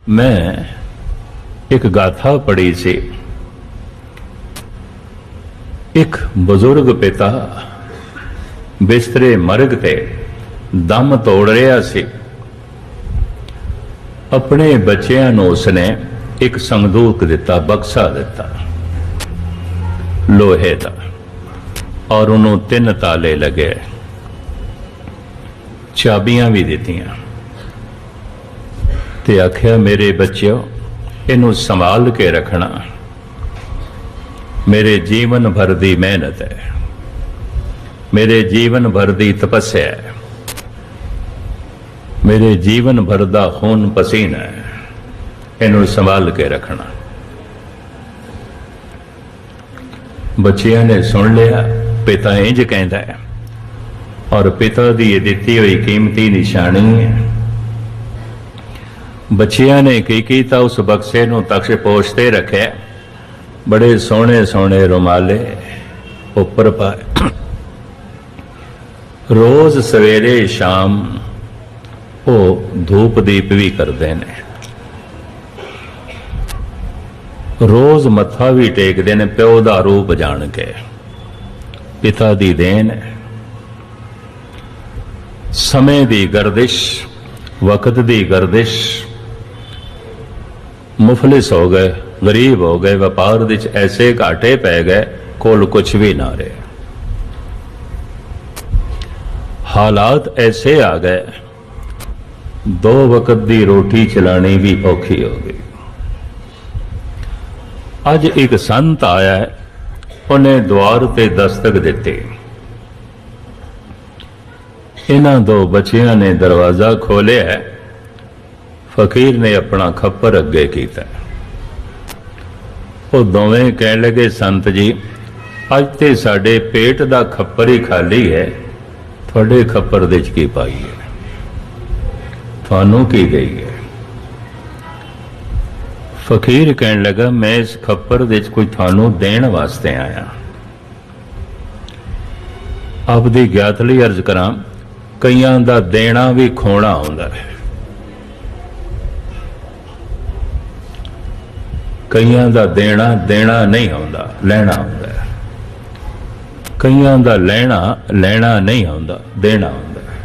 मैं एक गाथा पढ़ी सी। एक बुजुर्ग पिता बिस्तरे मरग ते दम तोड़ रहा सी। अपने बच्चों नूं उसने एक संदूक दिता, बक्सा दिता लोहे का, और उन्होंने 3 ताले लगे, चाबियां भी दित्तियां ते आख्या मेरे बच्चों इनू संभाल के रखना, मेरे जीवन भर की मेहनत है, मेरे जीवन भर की तपस्या है, मेरे जीवन भर का खून पसीना है, इनू संभाल के रखना। बच्चियां ने सुन लिया पिता इंज कहता है, और पिता की दी हुई कीमती निशानी है। बच्चियां ने की कीता, उस बक्से नूं तख्श पोछते रखे, बड़े सोहने सोहने रुमाले उपर पाए। रोज सवेरे शाम वो धूप दीप भी करते हैं, रोज मत्था भी टेकते हैं, प्यो का रूप जान के। पिता की देन है। समय की गर्दिश, वक्त की गर्दिश, मुफलिस हो गए, गरीब हो गए, व्यापार विच ऐसे घाटे पै गए, कोल कुछ भी ना रहे। हालात ऐसे आ गए, 2 वक्त की रोटी चलानी भी औखी हो गई। अज एक संत आया है, उन्हें द्वार ते दस्तक दिती। इन्हां 2 बच्चियां ने दरवाजा खोलिया है। फकीर ने अपना खप्पर अगे किया। वो दोवें कह लगे, संत जी अज ते साडे पेट का खप्पर ही खाली है, थोड़े खप्पर दे की पाई है, थानू की गई है। फकीर कहने लगा, मैं इस खप्पर दे कोई थानू देण वास्ते आया। आपदी ज्ञात लई अर्ज करा, कईयां दा देना भी खोना आउंदा है, कईयां दा देना नहीं आउंदा, लैना आउंदा है। कईयां दा लेना नहीं आउंदा, देना आउंदा है।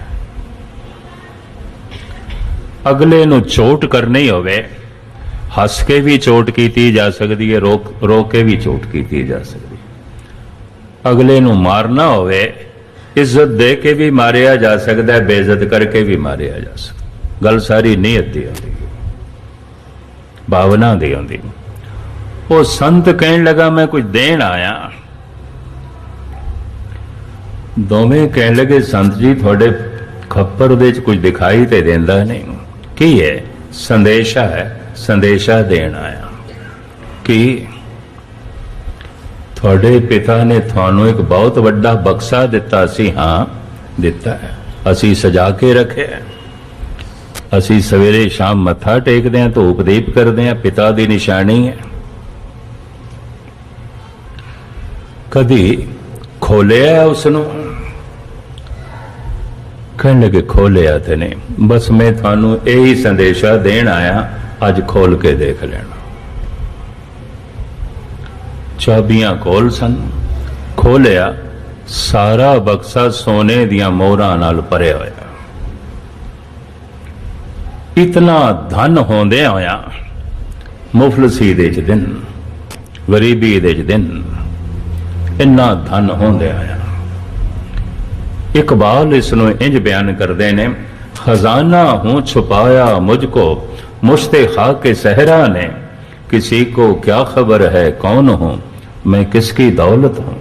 अगले नूं चोट करनी होवे, हस के भी चोट की जा सकती है, रोक के भी चोट की जा सकती है। अगले नूं मारना होवे, इज्जत दे के भी मारिया जा सकता है, बेइज्जत करके भी मारिया जा सकता। गल सारी नीयत दी होंदी, भावना दी होंदी। वो संत कहने लगा, मैं कुछ देन आया। दोवें कहने लगे, संत जी थोड़े खप्पर दे कुछ दिखाई तो देंदा नहीं, की है? संदेशा है, संदेशा देन आया। कि थोड़े पिता ने थानू एक बहुत वड्डा बक्सा दिता सी। हाँ दिता है, असी सजा के रखे, असी सवेरे शाम मत्था टेकते हैं, धूप दीप करते हैं, पिता की निशानी है। कदी खोलिया उसनू? कहने लगे, खोलिया तो नहीं, बस मैं थानू यही संदेशा देन आया, अज खोल के देख लेना। चाबियां कोल सन, खोलिया, सारा बक्सा सोने दियां मोहरां नाल भरिया होया। इतना धन होंदे होया, मुफलसी दे च दिन, गरीबी दे च दिन, इन्ना धन होंदे आया। इकबाल इसनों इंज बयान करते ने, खजाना हूं छुपाया मुझको मुश्ते खाके सहरा ने, किसी को क्या खबर है कौन हूं, मैं किसकी दौलत हूं।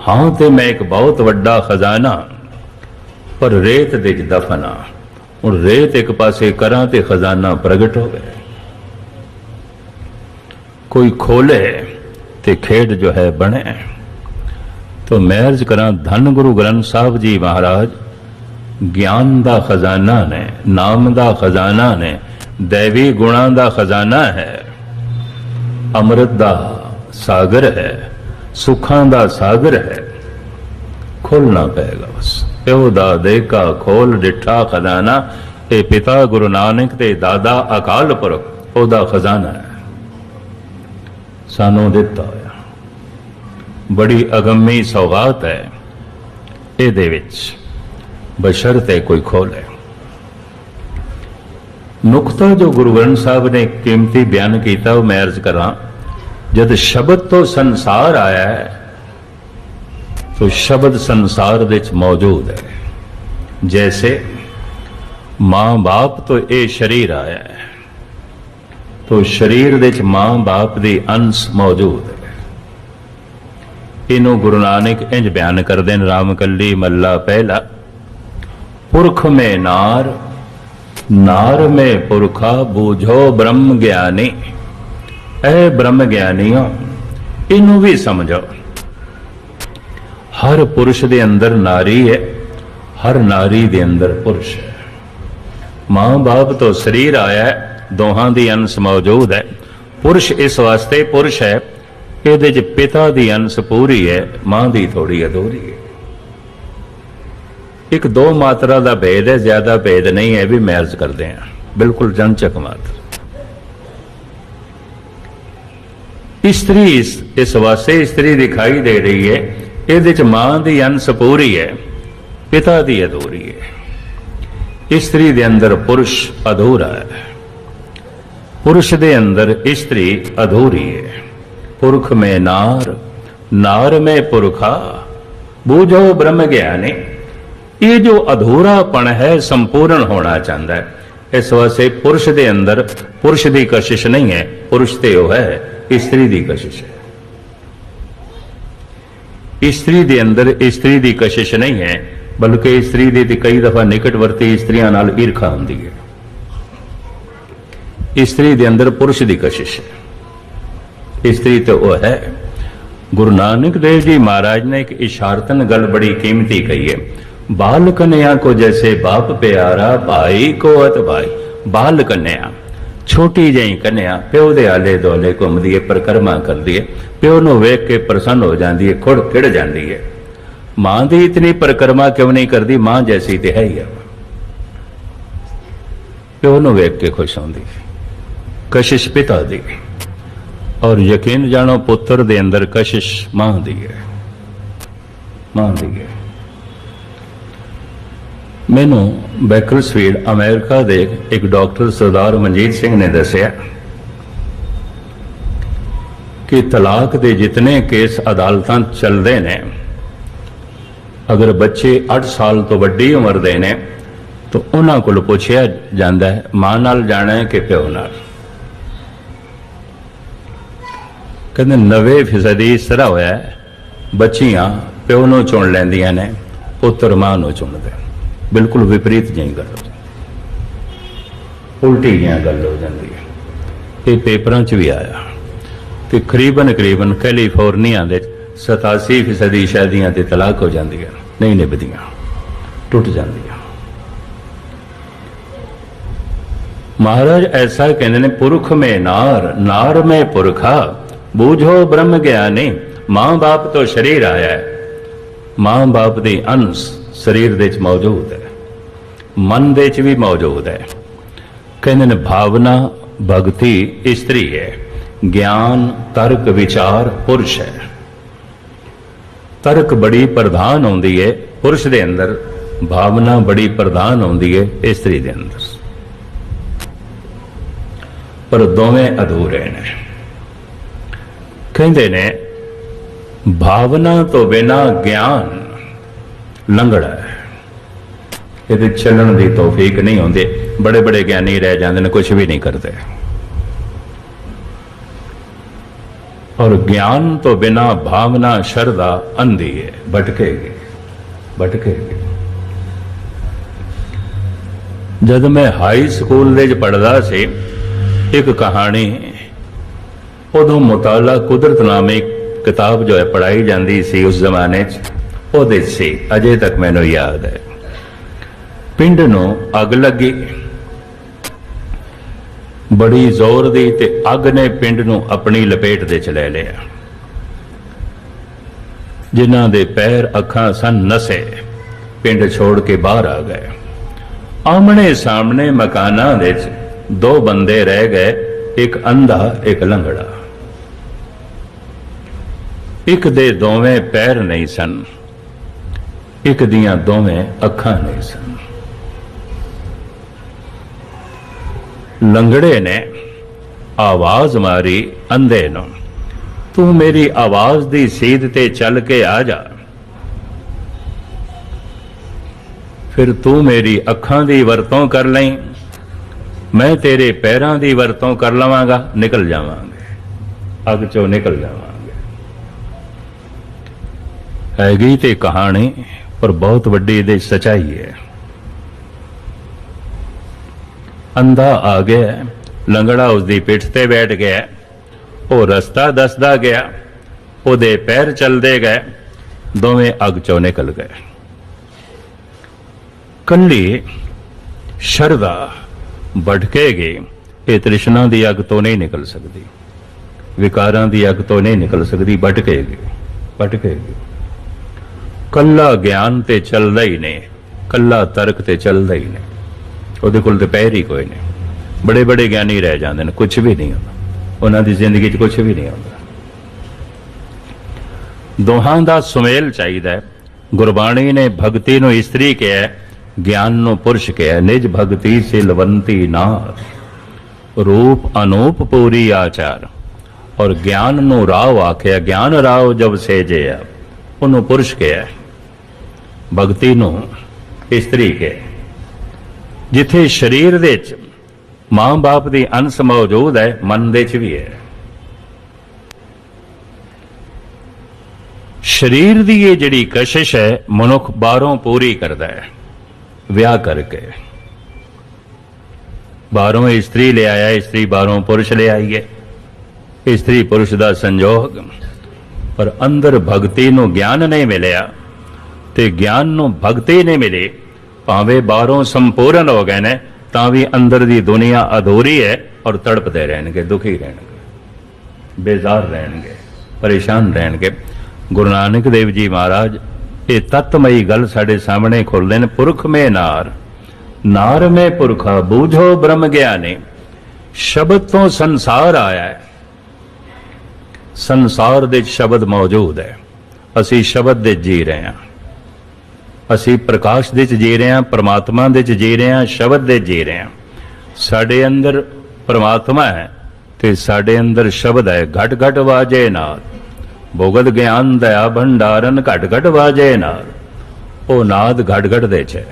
हाँ ते मैं एक बहुत वड्डा खजाना, पर रेत दे दफना। और रेत एक पासे करा ते खजाना प्रगट हो गए। कोई खोले ते खेड जो है बने। तो मैं अर्ज करा, धन गुरु ग्रंथ साहब जी महाराज ज्ञान दा खजाना ने, नाम दा खजाना ने, दैवी गुणा दा खजाना है, अमृत दा सागर है, सुखां दा सागर है। खोलना पेगा बस, प्यो दा देखा खोल डिठा खजाना, ਇਹ ਪਿਤਾ ਗੁਰੂ ਨਾਨਕ ਤੇ ਦਾਦਾ ਅਕਾਲ ਪੁਰਖ ਉਹਦਾ ਖਜ਼ਾਨਾ ਹੈ, ਸਾਨੂੰ ਦਿੱਤਾ ਹੋਇਆ। ਬੜੀ ਅਗੰਮੀ ਸੌਗਾਤ ਹੈ ਇਹਦੇ ਵਿੱਚ, ਬਸ਼ਰਤੇ ਕੋਈ ਖੋਲੇ। ਨੁਕਤਾ ਜੋ ਗੁਰੂ ਗ੍ਰੰਥ ਸਾਹਿਬ ਨੇ ਕੀਮਤੀ ਬਿਆਨ ਕੀਤਾ ਉਹ ਮੈਂ ਅਰਜ਼ ਕਰਾਂ। जब शब्द तो संसार आया है तो शब्द संसार विच मौजूद है। जैसे मां बाप तो ये शरीर आया है तो शरीर विच मां बाप दी अंश मौजूद है। इनू गुरु नानक इंज बयान करते हैं, राम कली मल्ला पहला, पुरख में नार, नार में पुरखा, बूझो ब्रह्म ज्ञानी। ऐ ब्रह्म ज्ञानियों इनू भी समझो, हर पुरुष दे अंदर नारी है, हर नारी दे अंदर पुरुष है। मां बाप तो शरीर आया है, दोहां दी अंश मौजूद है। पुरुष इस वास्ते पुरुष है, इहदे च पिता दी अंश पूरी है, मां दी थोड़ी अधूरी है। एक दो मात्रा दा भेद है, ज्यादा भेद नहीं है, भी मैं अर्ज करते हैं, बिल्कुल जनचक मात्र। स्त्री इस वास्ते स्त्री दिखाई दे रही है, ਇਹਦੇ ਚ ਮਾਂ ਦੀ ਅੰਸ਼ ਪੂਰੀ ਹੈ, ਪਿਤਾ ਦੀ ਅਧੂਰੀ ਹੈ। ਇਸਤਰੀ ਦੇ ਅੰਦਰ ਪੁਰਸ਼ ਅਧੂਰਾ ਹੈ, ਪੁਰਸ਼ ਦੇ ਅੰਦਰ ਇਸਤਰੀ ਅਧੂਰੀ ਹੈ। ਪੁਰਖ में नार, नार में पुरखा, बूझो ब्रह्म ज्ञानी। ये जो अधूरापन है संपूर्ण होना चाहता है। इस वास्ते पुरुष के अंदर पुरुष की कशिश नहीं है, पुरुष तो वो है, स्त्री की कशिश है। स्त्री के अंदर स्त्री की कशिश नहीं है, बल्कि स्त्री की कई दफा निकटवर्ती स्त्रियों नाल ईर्खा होती है। स्त्री के अंदर पुरुष की कशिश है, स्त्री तो वो है। गुरु नानक देव जी महाराज ने एक इशारतन गल बड़ी कीमती कही है, बाल कन्या को जैसे बाप प्यारा, भाई को अत भाई। बाल कन्या छोटी जी कन्या प्यो दे आले दुआले घूमदी है, परिक्रमा करती है, प्यो नूं वेख के प्रसन्न हो जाती है, खुड़ खिड़ जाती है। मां दी इतनी परिक्रमा क्यों नहीं करती, मां जैसी तो है ही, प्यो नूं वेख के खुश होंदी। कशिश पिता दी, और यकीन जानो पुत्र दे अंदर कशिश मां दी है, मां दी है। मैनू बैकरसफील्ड अमेरिका दे एक डॉक्टर सरदार मनजीत सिंह ने दसिया कि तलाक दे जितने केस अदालतां चलते हैं, अगर बच्चे 8 साल तो वड्डी उम्र दे ने तो उन्हां कोल पुछया जांदा है मां नाल जाना है कि प्यो नाल। कहते 90% इस तरह होया है, बच्चियां प्यो नूं चुन लैंदियां ने, पुत्र मां नूं चुनदे। बिल्कुल विपरीत जी गल हो जाती, उल्टी जी गल हो जाती है। ये पेपरों च भी आया कि करीबन कैलीफोर्निया के 87% शादियां ते तलाक हो जांदियां, नहीं निभदियां, टुट जांदियां। महाराज ऐसा कहते हैं, पुरख में नार, नार में पुरखा, बूझो ब्रह्म ज्ञानी। मां बाप तो शरीर आया है, मां बाप दी अंश शरीर दे च मौजूद है, मन दे च भी मौजूद है। कहते ने भावना भक्ति स्त्री है, ज्ञान तर्क विचार पुरुष है। तर्क बड़ी प्रधान होंदी है पुरुष दे अंदर, भावना बड़ी प्रधान होंदी है स्त्री दे अंदर, पर दोवें अधूरे ने। कहते ने भावना तो बिना ज्ञान लंगड़ा है, ये चलन की तौफीक नहीं होती। बड़े बड़े ज्ञानी रह जाते हैं, कुछ भी नहीं करते। और ज्ञान तो बिना भावना श्रद्धा अंधी है, भटकेगी भटकेगी। जब मैं हाई स्कूल दे पढ़दा सी, एक कहानी उदों मुताला कुदरत नामी किताब जो है पढ़ाई जाती सी उस जमाने ਉਹਦੇ ਸੀ, अजे तक मैनू याद है। पिंड नूं अग लगी बड़ी जोर दी, ते अग ने पिंड नूं अपनी लपेट दे च लै लिया। जिन्हां दे पैर अखां सन नसे, पिंड छोड़ के बाहर आ गए। ਆਮਣੇ ਸਾਹਮਣੇ ਮਕਾਨਾਂ ਵਿੱਚ ਦੋ ਬੰਦੇ ਰਹਿ ਗਏ, ਇੱਕ ਅੰਧਾ ਇੱਕ ਲੰਗੜਾ। ਇੱਕ ਦੇ ਦੋਵੇਂ ਪੈਰ ਨਹੀਂ ਸਨ, ਇੱਕ ਦੀਆਂ ਦੋਵੇਂ ਅੱਖਾਂ ਨਹੀਂ ਸਨ। ਲੰਗੜੇ ਨੇ ਆਵਾਜ਼ ਮਾਰੀ ਅੰਧੇ ਨੂੰ, ਤੂੰ ਮੇਰੀ ਆਵਾਜ਼ ਦੀ ਸੀਧ ਤੇ ਚੱਲ ਕੇ ਆ ਜਾ, ਫਿਰ ਤੂੰ ਮੇਰੀ ਅੱਖਾਂ ਦੀ ਵਰਤੋਂ ਕਰ ਲਈ, ਮੈਂ ਤੇਰੇ ਪੈਰਾਂ ਦੀ ਵਰਤੋਂ ਕਰ ਲਵਾਂਗਾ, ਨਿਕਲ ਜਾਵਾਂਗੇ, ਅੱਗ ਚੋਂ ਨਿਕਲ ਜਾਵਾਂਗੇ। ਹੈਗੀ ਤੇ ਕਹਾਣੀ, ਪਰ ਬਹੁਤ ਵੱਡੀ ਇਹਦੇ ਸਚਾਈ ਹੈ। ਅੰਧਾ ਆ ਗਿਆ, ਲੰਗੜਾ ਉਸਦੀ ਪਿੱਠ ਤੇ ਬੈਠ ਗਿਆ, ਉਹ ਰਸਤਾ ਦੱਸਦਾ ਗਿਆ, ਉਹਦੇ ਪੈਰ ਚੱਲਦੇ ਗਏ, ਦੋਵੇਂ ਅੱਗ ਚੋਂ ਨਿਕਲ ਗਏ। ਕੱਲੀ ਸ਼ਰਧਾ ਭਟਕੇਗੀ, ਇਹ ਤ੍ਰਿਸ਼ਨਾ ਦੀ ਅੱਗ ਤੋਂ ਨਹੀਂ ਨਿਕਲ ਸਕਦੀ, ਵਿਕਾਰਾਂ ਦੀ ਅੱਗ ਤੋਂ ਨਹੀਂ ਨਿਕਲ ਸਕਦੀ, ਭਟਕੇਗੀ, ਭਟਕੇਗੀ। ਕੱਲਾ ਗਿਆਨ ਤੇ ਚੱਲਦਾ ਹੀ ਨਹੀਂ, ਕੱਲਾ ਤਰਕ ਤੇ ਚੱਲਦਾ ਹੀ ਨਹੀਂ, ਉਹਦੇ ਕੋਲ ਤੇ ਪੈਰ ਹੀ ਕੋਈ ਨਹੀਂ। ਬੜੇ ਬੜੇ ਗਿਆਨੀ ਰਹਿ ਜਾਂਦੇ ਨੇ, ਕੁਝ ਵੀ ਨਹੀਂ ਹੁੰਦਾ ਉਹਨਾਂ ਦੀ ਜ਼ਿੰਦਗੀ 'ਚ, ਕੁਝ ਵੀ ਨਹੀਂ ਹੁੰਦਾ। ਦੋਹਾਂ ਦਾ ਸੁਮੇਲ ਚਾਹੀਦਾ ਹੈ। ਗੁਰਬਾਣੀ ਨੇ ਭਗਤੀ ਨੂੰ ਇਸਤਰੀ ਕਿਹਾ, ਗਿਆਨ ਨੂੰ ਪੁਰਸ਼ ਕਿਹਾ। ਨਿਜ ਭਗਤੀ ਸਿਲਵੰਤੀ ਨਾਰ, ਰੂਪ ਅਨੂਪ ਪੂਰੀ ਆਚਾਰ। ਔਰ ਗਿਆਨ ਨੂੰ ਰਾਵ ਆਖਿਆ, ਗਿਆਨ ਰਾਵ ਜਬ ਸੇਜਿਆ, ਉਹਨੂੰ ਪੁਰਸ਼ ਕਿਹਾ, ਭਗਤੀ ਨੂੰ ਇਸਤਰੀ ਕਿਹਾ। ਜਿੱਥੇ ਸਰੀਰ ਦੇ ਵਿੱਚ ਮਾਂ ਬਾਪ ਦੀ ਅੰਸ਼ ਮੌਜੂਦ ਹੈ, ਮਨ ਦੇ ਚ ਵੀ ਹੈ। ਸਰੀਰ ਦੀ ਇਹ ਜਿਹੜੀ ਕਸ਼ਿਸ਼ ਹੈ, ਮਨੁੱਖ ਬਾਹਰੋਂ ਪੂਰੀ ਕਰਦਾ ਹੈ ਵਿਆਹ ਕਰਕੇ। ਬਾਹਰੋਂ ਇਸਤਰੀ ਲੈ ਆਇਆ, ਇਸਤਰੀ ਬਾਹਰੋਂ ਪੁਰਸ਼ ਲੈ ਆਈ ਹੈ, ਇਸਤਰੀ ਪੁਰਸ਼ ਦਾ ਸੰਜੋਗ। ਪਰ ਅੰਦਰ ਭਗਤੀ ਨੂੰ ਗਿਆਨ ਨਹੀਂ ਮਿਲਿਆ ਤੇ ਗਿਆਨ ਨੂੰ ਭਗਤੀ ਨਹੀਂ ਮਿਲੀ, ਭਾਵੇਂ ਬਾਹਰੋਂ ਸੰਪੂਰਨ ਹੋ ਗਏ ਨੇ, ਤਾਂ ਵੀ ਅੰਦਰ ਦੀ ਦੁਨੀਆ ਅਧੂਰੀ ਹੈ ਔਰ ਤੜਪਦੇ ਰਹਿਣਗੇ, ਦੁਖੀ ਰਹਿਣਗੇ, ਬੇਜ਼ਾਰ ਰਹਿਣਗੇ, ਪਰੇਸ਼ਾਨ ਰਹਿਣਗੇ। ਗੁਰੂ ਨਾਨਕ ਦੇਵ ਜੀ ਮਹਾਰਾਜ ਇਹ ਤਤਮਈ ਗੱਲ ਸਾਡੇ ਸਾਹਮਣੇ ਖੋਲ੍ਹਦੇ ਨੇ। ਪੁਰਖ ਮੇ ਨਾਰ, ਨਾਰ ਮੇ ਪੁਰਖਾ, ਬੂਝੋ ਬ੍ਰਹਮ ਗਿਆਨੀ। ਸ਼ਬਦ ਤੋਂ ਸੰਸਾਰ ਆਇਆ ਹੈ, ਸੰਸਾਰ ਦੇ ਸ਼ਬਦ ਮੌਜੂਦ ਹੈ, ਅਸੀਂ ਸ਼ਬਦ ਦੇ ਜੀ ਰਹੇ ਹਾਂ, ਅਸੀਂ ਪ੍ਰਕਾਸ਼ ਦੇ ਚ ਜੀ ਰਹੇ ਹਾਂ, ਪਰਮਾਤਮਾ ਦੇ ਚ ਜੀ ਰਹੇ ਹਾਂ, ਸ਼ਬਦ ਦੇ ਜੀ ਰਹੇ ਹਾਂ। ਸਾਡੇ ਅੰਦਰ ਪਰਮਾਤਮਾ ਹੈ ਤੇ ਸਾਡੇ ਅੰਦਰ ਸ਼ਬਦ ਹੈ। ਘਟ ਘਟ ਵਾਜੇ ਨਾਦ, ਭੋਗਤ ਗਿਆਨ ਦਇਆ ਭੰਡਾਰਨ, ਘਟ ਘਟ ਵਾਜੇ ਨਾਦ। ਉਹ ਨਾਦ ਘਟ ਘਟ ਦੇ ਚ ਹੈ,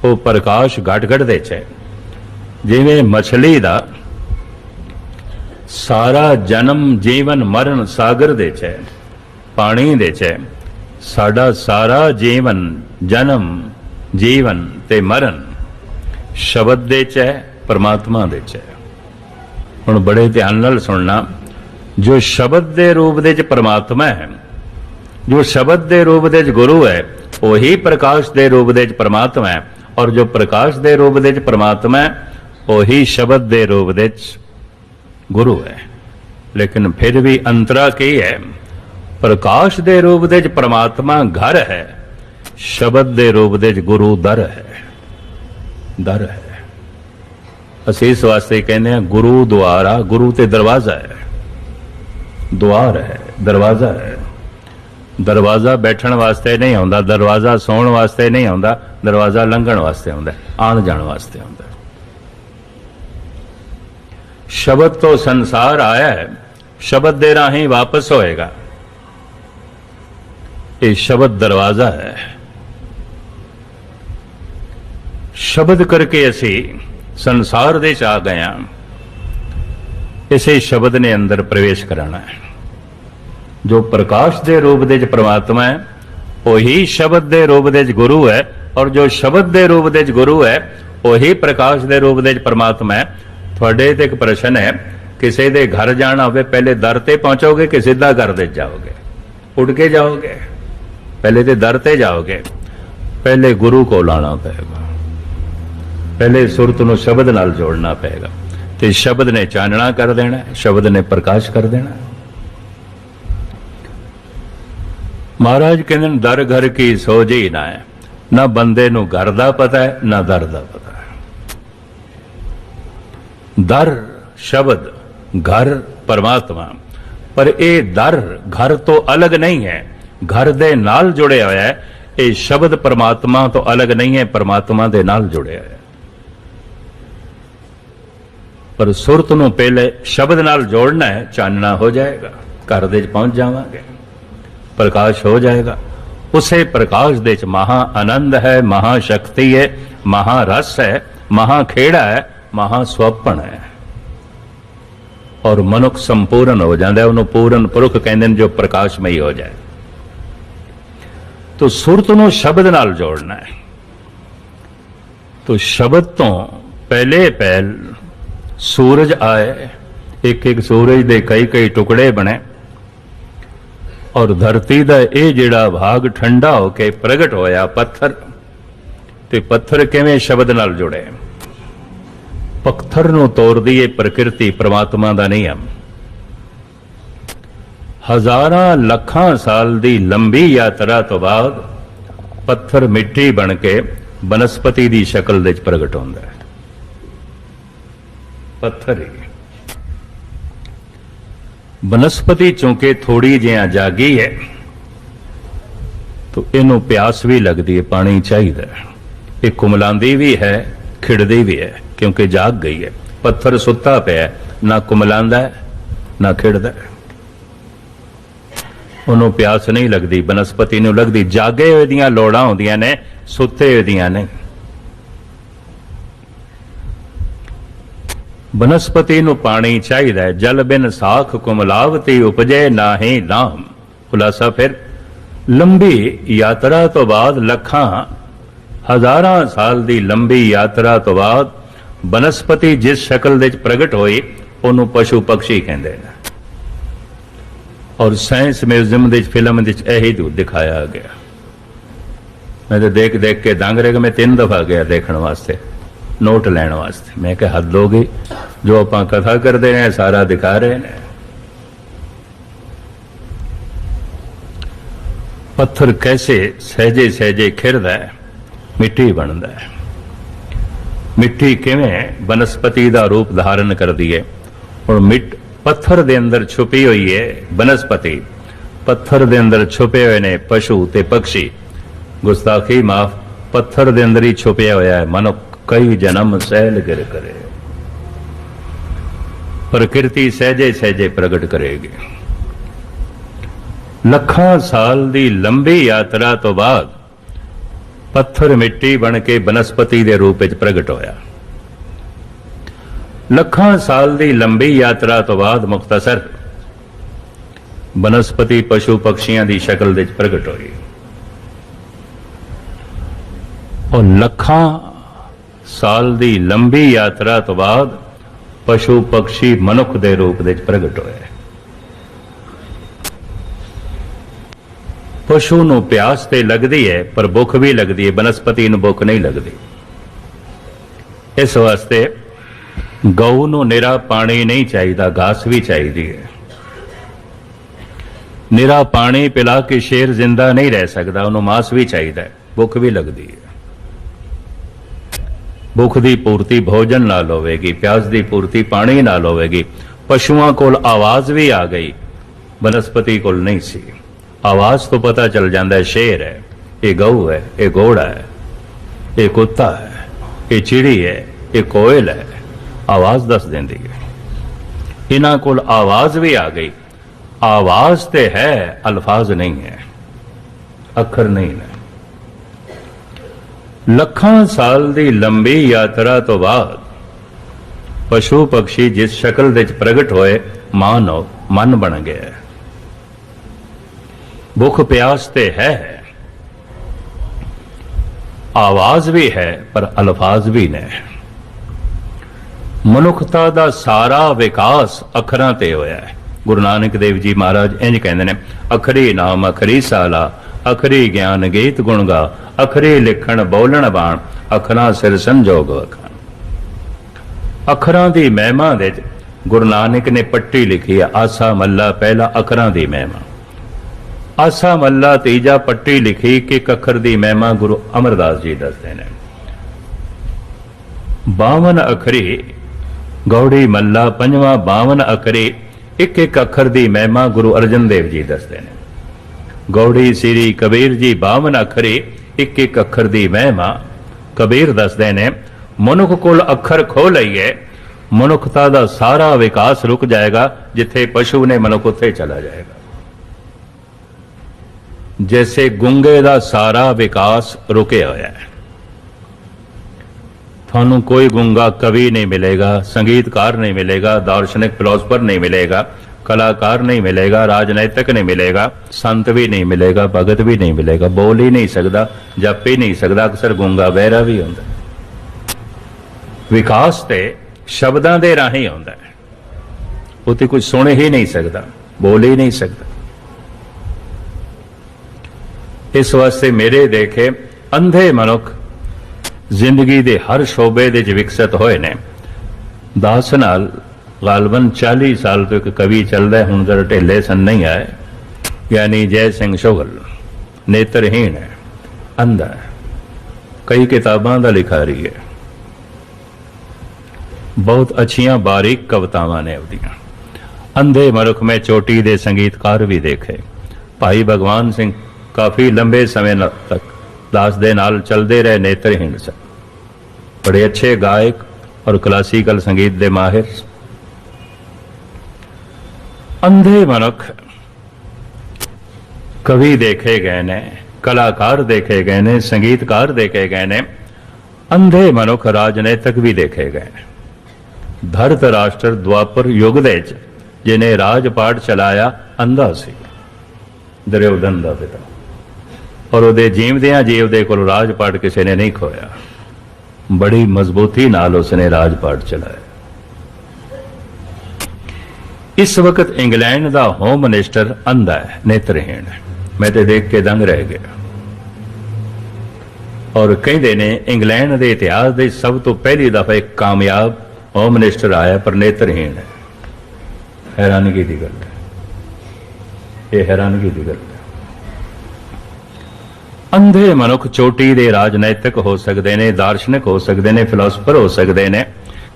ਉਹ ਪ੍ਰਕਾਸ਼ ਘਟ ਘਟ ਦੇ ਚ ਹੈ। ਜਿਵੇਂ ਮਛਲੀ ਦਾ ਸਾਰਾ ਜਨਮ ਜੀਵਨ ਮਰਨ ਸਾਗਰ ਦੇ ਚ ਹੈ, ਪਾਣੀ ਦੇ ਚ ਹੈ, ਸਾਡਾ ਸਾਰਾ ਜੀਵਨ ਜਨਮ ਜੀਵਨ ਤੇ ਮਰਨ ਸ਼ਬਦ ਦੇ ਚ ਹੈ, ਪਰਮਾਤਮਾ ਦੇ ਚ ਹੈ। ਹੁਣ ਬੜੇ ਧਿਆਨ ਨਾਲ ਸੁਣਨਾ, ਜੋ ਸ਼ਬਦ ਦੇ ਰੂਪ ਦੇ ਚ ਪਰਮਾਤਮਾ ਹੈ, ਜੋ ਸ਼ਬਦ ਦੇ ਰੂਪ ਦੇ ਚ ਗੁਰੂ ਹੈ, ਉਹੀ ਪ੍ਰਕਾਸ਼ ਦੇ ਰੂਪ ਦੇ ਚ ਪਰਮਾਤਮਾ ਹੈ। ਔਰ ਜੋ ਪ੍ਰਕਾਸ਼ ਦੇ ਰੂਪ ਦੇ ਚ ਪਰਮਾਤਮਾ ਹੈ, ਉਹੀ ਸ਼ਬਦ ਦੇ ਰੂਪ ਦੇ ਚ ਗੁਰੂ ਹੈ। ਲੇਕਿਨ ਫਿਰ ਵੀ ਅੰਤਰਾ ਕੀ ਹੈ? ਪ੍ਰਕਾਸ਼ ਦੇ ਰੂਪ ਦੇ ਚ ਪਰਮਾਤਮਾ ਘਰ ਹੈ, ਸ਼ਬਦ ਦੇ ਰੂਪ ਦੇ ਚ ਗੁਰੂ ਦਰ ਹੈ, ਦਰ ਹੈ। ਅਸੀਂ ਇਸ ਵਾਸਤੇ ਕਹਿੰਦੇ ਹਾਂ ਗੁਰੂ ਦੁਆਰਾ, ਗੁਰੂ ਤੇ ਦਰਵਾਜ਼ਾ ਹੈ, ਦੁਆਰ ਹੈ, ਦਰਵਾਜ਼ਾ ਹੈ। ਦਰਵਾਜ਼ਾ ਬੈਠਣ ਵਾਸਤੇ ਨਹੀਂ ਆਉਂਦਾ, ਦਰਵਾਜ਼ਾ ਸੌਣ ਵਾਸਤੇ ਨਹੀਂ ਆਉਂਦਾ, ਦਰਵਾਜ਼ਾ ਲੰਘਣ ਵਾਸਤੇ ਆਉਂਦਾ, ਆਉਣ ਜਾਣ ਵਾਸਤੇ ਆਉਂਦਾ। ਸ਼ਬਦ ਤੋਂ ਸੰਸਾਰ ਆਇਆ ਹੈ, ਸ਼ਬਦ ਦੇ ਰਾਹੀਂ ਵਾਪਸ ਹੋਏਗਾ। ਇਹ ਸ਼ਬਦ ਦਰਵਾਜ਼ਾ ਹੈ। ਸ਼ਬਦ ਕਰਕੇ ਅਸੀਂ ਸੰਸਾਰ ਦੇ ਚ ਆ ਗਏ ਹਾਂ, ਇਸੇ ਸ਼ਬਦ ਨੇ ਅੰਦਰ ਪ੍ਰਵੇਸ਼ ਕਰਾਣਾ ਹੈ। ਜੋ ਪ੍ਰਕਾਸ਼ ਦੇ ਰੂਪ ਦੇ ਚ ਪ੍ਰਮਾਤਮਾ ਹੈ, ਉਹੀ ਸ਼ਬਦ ਦੇ ਰੂਪ ਦੇ ਚ ਗੁਰੂ ਹੈ। ਔਰ ਜੋ ਸ਼ਬਦ ਦੇ ਰੂਪ ਦੇ ਚ ਗੁਰੂ ਹੈ, ਉਹੀ ਪ੍ਰਕਾਸ਼ ਦੇ ਰੂਪ ਦੇ ਚ ਪ੍ਰਮਾਤਮਾ ਹੈ। ਤੁਹਾਡੇ ਤੇ ਇੱਕ ਪ੍ਰਸ਼ਨ ਹੈ, ਕਿਸੇ ਦੇ ਘਰ ਜਾਣਾ ਹੋਵੇ, ਪਹਿਲੇ ਦਰ ਤੇ ਪਹੁੰਚੋਗੇ ਕਿ ਸਿੱਧਾ ਘਰ ਦੇ ਜਾਓਗੇ? ਉੱਡ ਕੇ ਜਾਓਗੇ? ਪਹਿਲੇ ਤੇ ਦਰ ਤੇ ਜਾਓਗੇ। ਪਹਿਲੇ ਗੁਰੂ ਕੋਲ ਆਉਣਾ ਪਏਗਾ, ਪਹਿਲੇ ਸੁਰਤ ਨੂੰ ਸ਼ਬਦ ਨਾਲ ਜੋੜਨਾ ਪਏਗਾ, ਤੇ ਸ਼ਬਦ ਨੇ ਚਾਨਣਾ ਕਰ ਦੇਣਾ, ਸ਼ਬਦ ਨੇ ਪ੍ਰਕਾਸ਼ ਕਰ ਦੇਣਾ। ਮਹਾਰਾਜ ਕਹਿੰਦੇ ਦਰ ਘਰ ਕੀ ਸੋਝੀ ਨਾ ਹੈ, ना बंदे नूं घर दा पता है ना दर दा पता है। दर शब्द, घर परमात्मा, पर यह दर घर तो अलग नहीं है, घर दे नाल जुड़े होया है। ये शब्द परमात्मा तो अलग नहीं है, परमात्मा दे नाल जुड़े है। पर सुरत नूं पहले शब्द नाल जोड़ना है, चानना हो जाएगा, घर दे पहुंच जावांगे, प्रकाश हो जाएगा। उसे प्रकाश दे च महा आनंद है, महाशक्ति है, महारस है, महाखेड़ा है, महास्वप्न है। और मनुख संपूर्ण हो जाता है, उन्होंने पूर्ण पुरुष कहते हैं जो प्रकाशमयी हो जाए। तो सुरत नूं शब्द नाल जोड़ना है। तो शब्द तो पहले पहल सूरज आए, एक एक सूरज दे कई कई टुकड़े बने, और धरती दा ये जिहड़ा भाग ठंडा होके प्रगट होया पत्थर, ते पत्थर किवें शब्द नाल जुड़े। पत्थर नूं तोड़दी है प्रकृति, परमात्मा दा नियम। हजारां लखां साल दी लंबी यात्रा तो बाद पत्थर मिट्टी बन के बनस्पति दी शक्ल दे प्रगट होंदा है। पत्थर ही बनस्पति चूंकि थोड़ी जिहा जागी है, तो इनू प्यास भी लगती है, पानी चाहिए। ये कुमलांदी भी है, खिड़दी भी है, क्योंकि जाग गई है। पत्थर सुता पिया, ना कुमलांदा है ना खिड़दा है, उन्होंने प्यास नहीं लगती, बनस्पति नूं लगती। जागे हुए दियां लोड़ां होंदियां ने, सुते हुए दियां नहीं। बनस्पति नूं पानी चाहिए, जल बिन साख कुमलावती उपजे नाहीं नाम। खुलासा फिर, लंबी यात्रा तो बाद, लखां हजारां साल दी लंबी यात्रा तो बाद बनस्पति जिस शक्ल दे प्रगट होई, उन्होंने पशु पक्षी कहते हैं। और साइंस म्यूजियम दी फिल्म दी यही दिखाया गया। मैं तो देख देख के दंग रह गया। मैं 3 दफा गया देखने वास्ते, नोट लैण वास्ते। मैं क्या हद हो गई, जो आप कथा करते हैं सारा दिखा रहे हैं। पत्थर कैसे सहजे सहजे खिरदा है, मिट्टी बनता है। मिट्टी किवें बनस्पति का रूप धारण करती है, और पत्थर दे अंदर छुपी हुई है बनस्पति, पत्थर दे अंदर छुपे हुए ने पशु ते पक्षी। गुस्ताखी माफ, पत्थर दे अंदर ही छुपया होया है मनुख, कई जन्म सहल गिर करे। प्रकृति सहजे सहजे प्रगट करेगी। लखां साल दी लंबी यात्रा तो बाद पत्थर मिट्टी बन के बनस्पति दे रूप विच प्रगट होया। लखां साल दी लंबी यात्रा तो बाद मुख्तसर बनस्पति पशु पक्षियों की शक्ल दे प्रगट हुई। और लखां साल दी लंबी यात्रा तो बाद पशु पक्षी मनुख दे रूप दे प्रगट होए। पशु नूं प्यास ते लगदी है, पर भुख भी लगदी है, बनस्पति नूं भुख नहीं लगदी। इस वास्ते गऊ नूं निरा पानी नहीं चाहिए, घास भी चाहिए है। निरा पानी पिला के शेर जिंदा नहीं रह सकता, उन्होंने मांस भी चाहिए, भुख भी लगती है। भुख की पूर्ति भोजन नाल होवेगी, प्यास की पूर्ति पानी नाल होवेगी। पशुओं को आवाज भी आ गई, बनस्पति को नहीं सी। आवाज तो पता चल जाता है, शेर है, ये गऊ है, ये घोड़ा है, ये कुत्ता है, ये चिड़ी है, ये कोयल है। आवाज दस देंदी है। इन्हां कोल आवाज भी आ गई। आवाज ते है, अल्फाज नहीं है, अखर नहीं है। लखां साल दी लंबी यात्रा तो बाद पशु पक्षी जिस शक्ल दे प्रगट होए, मानव मन बन गया। भुख प्यास ते है, आवाज भी है, पर अल्फाज भी नहीं। मनुखता दा सारा विकास अखरां ते होया है। गुरु नानक देव जी महाराज इंज कहंदे ने, अखरी नाम अखरी साला, अखरी ज्ञान गीत गुण गा, अखरी लिखण बोलण बाण, अखरां सिर संजोग अखान। अखरां दी महिमा दे गुरु नानक ने पट्टी लिखी है, आसा मल्ला पहला अखरां दी महिमा। आसा मल्ला तीजा पट्टी लिखी कि अखर दी महिमा गुरु अमरदास जी दसते हैं। 52 अखरी गौड़ी मल्ला पंजवा 52 अखरी एक एक अखर दी महिमा गुरु अर्जन देव जी दसते हैं। गौड़ी श्री कबीर जी 52 अखरी एक एक अखर दी महिमा कबीर दसते ने। मनुख कोल अखर खो लईए मनुखता दा सारा विकास रुक जाएगा, जिथे पशु ने मनुख उत्थे चला जाएगा। जैसे गुंगे दा सारा विकास रुके होया है। थानू कोई गुंगा कवि नहीं मिलेगा, संगीतकार नहीं मिलेगा, दार्शनिक फिलोसफर नहीं मिलेगा, कलाकार नहीं मिलेगा, राजनैतिक नहीं मिलेगा, संत भी नहीं मिलेगा, भगत भी नहीं मिलेगा, बोल ही नहीं सकता, जप ही नहीं सकता, अक्सर गुंगा बहरा भी होंदा। विकास ते शब्दां दे राही होंदा है, वो तो कुछ सुन ही नहीं सकता, बोल ही नहीं सकता। इस वास्ते मेरे देखे अंधे मनुख जिंदगी दे हर शोबे दे विकसित होए ने। दास नाल गालबन 40 साल तो एक कवि चलता है, हुण जरा ढिले सन नहीं आए, यानी जय सिंह शुगल। नेत्रहीन है, अंधा है, कई किताबां दा लिखारी है, बहुत अच्छियां बारीक कवितावां ने उहदियां। अंधे मनुख में चोटी दे संगीतकार भी देखे। भाई भगवान सिंह काफ़ी लंबे समय तक दास दे नाल चलते रहे, नेत्रहीन से, बड़े अच्छे गायक और क्लासिकल संगीत दे माहिर। अंधे मनुख कवि देखे गए ने, कलाकार देखे गए ने, संगीतकार देखे गए ने। अंधे मनुख राजनीतिक भी देखे गए ने। धरत राष्ट्र द्वापर युग दे जिन्हें राजपाट चलाया अंधा सी, दुर्योधन दा पिता, और ਉਹਦੇ ਜੀਵਦਿਆਂ ਜੀਵਦੇ ਕੋਲ ਰਾਜਪਾਟ ਕਿਸੇ ਨੇ ਨਹੀਂ ਖੋਇਆ। बड़ी मजबूती नाल उसने राजपाट चलाया। इस वक्त इंग्लैंड का होम मिनिस्टर अंधा है, नेत्रहीन है। मैं तो देख के दंग रह गया। और कहते ने इंग्लैंड के इतिहास के सब तो पहली दफा एक कामयाब होम मिनिस्टर आया पर नेत्रहीन है। हैरानगी की गल है, यह हैरानगी की गल है। अंधे मनुख चोटी दे राजनैतिक हो सकते हैं, दार्शनिक हो सकते हैं, फिलोसफर हो सकते हैं,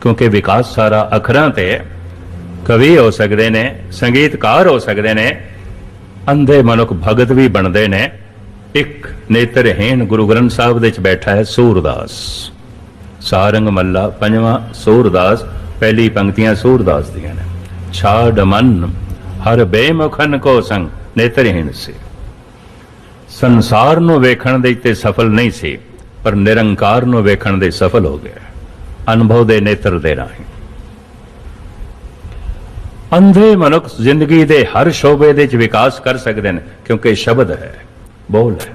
क्योंकि विकास सारा अखरां ते है। कवि हो सकते हैं, संगीतकार हो सकते हैं। अंधे मनुख भगत भी बनते हैं। एक नेत्रहीन गुरु ग्रंथ साहब दे च बैठा है सूरदास, सारंग मल्ला पंजवा सूरदास। पहली पंक्तियां सूरदास दियां ने। छाड़ मन हर बेमुखन को संग, नेत्रहीन से संसार नूं वेखण दे ते सफल नहीं सी, पर निरंकार नूं वेखण दे सफल हो गया, अनुभव दे नेत्र दे राही। अंधे मनुख जिंदगी दे हर शोबे दे विकास कर सकते हैं, क्योंकि शब्द है, बोल है।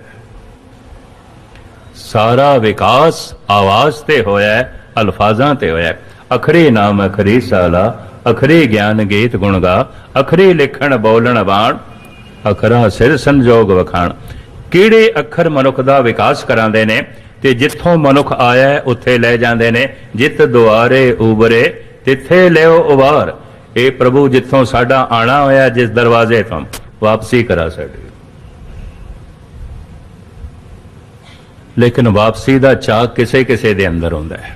सारा विकास आवाज ते होया है, अल्फाजां ते होया है। अखरी नाम अखरी साला, अखरी ज्ञान गीत गुण गा, अखरी लिखण बोलण बाण, अखरा सिर संजोग वखाण। किहड़े अखर मनुख दा विकास करांदे ने, ते जिथों मनुख आया है उत्थे ले जांदे ने। जित दुआरे उबरे तिथे लियो उबार। ए प्रभु जिथों साडा आना होया, जिस दरवाजे तो वापसी करा साडी। लेकिन वापसी दा चाह किसे किसे दे अंदर हुंदा है,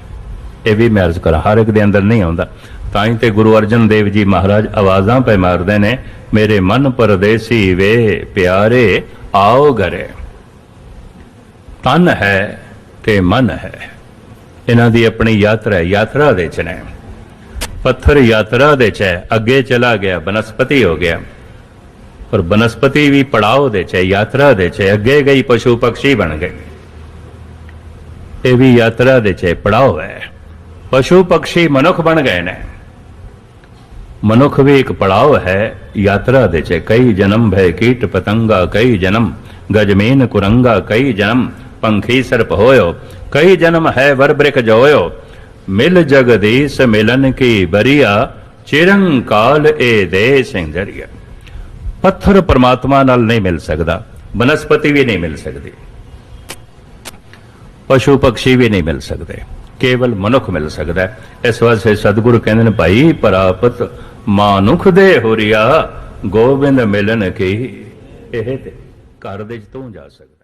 यह भी मैं अर्ज करा, हर एक दे अंदर नहीं आउंदा। ताई ते गुरु अर्जन देव जी महाराज आवाज़ां पे मारदे ने, मेरे मन परदेसी वे प्यारे आओ घरे। तन है ते मन है, इन्हां दी अपनी यात्रा है, यात्रा दे च ने। पत्थर यात्रा दे च है, अगे चला गया बनस्पति हो गया, और बनस्पति भी पड़ाव दे च है, यात्रा दे च है। अगे गई पशु पक्षी बन गए, ये भी यात्रा दे च है, पड़ाव है। पशु पक्षी मनुख बन गए ने, मनुख भी एक पड़ाव है, यात्रा दे च। कई जन्म भय कीट पतंगा, कई जन्म गजमीन कुरंगा, कई जन्म पंखी सर्प होयो, कई जन्म है वर बृक जोयो। मिल जगदीश मिलन की बरिया, चिरंकाल ए दे सिंजरिया। पत्थर परमात्मा नाल नहीं मिल सकता, बनस्पति भी नहीं मिल सकती, पशु पक्षी भी नहीं मिल सकते, केवल मनुख मिल सकता है। इस वास्ते सतगुरु कहते हैं, भाई परापत मानुख दे होरिया, गोबिंद मिलन की ਇਹ ਤੇ ਘਰ ਦੇ ਚ ਤੂੰ ਜਾ ਸਕਦਾ।